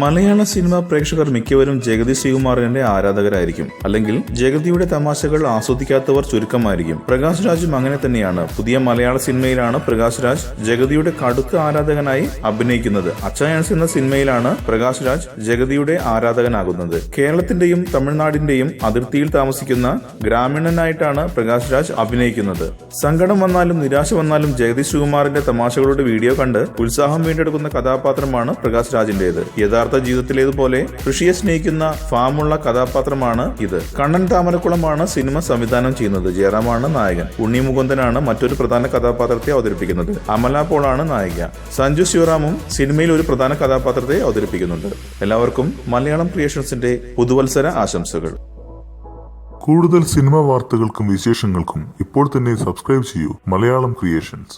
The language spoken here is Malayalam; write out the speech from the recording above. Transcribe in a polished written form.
മലയാള സിനിമ പ്രേക്ഷകർ മിക്കവരും ജഗതി ശ്രീകുമാറിന്റെ ആരാധകരായിരിക്കും. അല്ലെങ്കിൽ ജഗതിയുടെ തമാശകൾ ആസ്വദിക്കാത്തവർ ചുരുക്കമായിരിക്കും. പ്രകാശ് രാജും അങ്ങനെ തന്നെയാണ്. പുതിയ മലയാള സിനിമയിലാണ് പ്രകാശ് രാജ് ജഗതിയുടെ കടുത്ത ആരാധകനായി അഭിനയിക്കുന്നത്. അച്ചായൻസ് എന്ന സിനിമയിലാണ് പ്രകാശ് രാജ് ജഗതിയുടെ ആരാധകനാകുന്നത്. കേരളത്തിന്റെയും തമിഴ്നാടിന്റെയും അതിർത്തിയിൽ താമസിക്കുന്ന ഗ്രാമീണനായിട്ടാണ് പ്രകാശ് രാജ് അഭിനയിക്കുന്നത്. സങ്കടം വന്നാലും നിരാശ വന്നാലും ജഗതി ശ്രീകുമാറിന്റെ തമാശകളുടെ വീഡിയോ കണ്ട് ഉത്സാഹം വീണ്ടെടുക്കുന്ന കഥാപാത്രമാണ് പ്രകാശ് രാജിന്റേത്. യഥാർത്ഥ ജീവിതത്തിലേതുപോലെ കൃഷിയെ സ്നേഹിക്കുന്ന ഫാമുള്ള കഥാപാത്രമാണ് ഇത്. കണ്ണൻ താമരക്കുളമാണ് സിനിമ സംവിധാനം ചെയ്യുന്നത്. ജയറാമാണ് നായകൻ. ഉണ്ണി മുകുന്ദനാണ് മറ്റൊരു പ്രധാന കഥാപാത്രത്തെ അവതരിപ്പിക്കുന്നത്. അമല പോളാണ് നായിക. സഞ്ജു ശിവറാമും സിനിമയിൽ ഒരു പ്രധാന കഥാപാത്രത്തെ അവതരിപ്പിക്കുന്നുണ്ട്. എല്ലാവർക്കും മലയാളം ക്രിയേഷൻസിന്റെ പുതുവത്സര ആശംസകൾ. കൂടുതൽ സിനിമ വാർത്തകൾക്കും വിശേഷങ്ങൾക്കും ഇപ്പോൾ തന്നെ സബ്സ്ക്രൈബ് ചെയ്യൂ മലയാളം ക്രിയേഷൻസ്.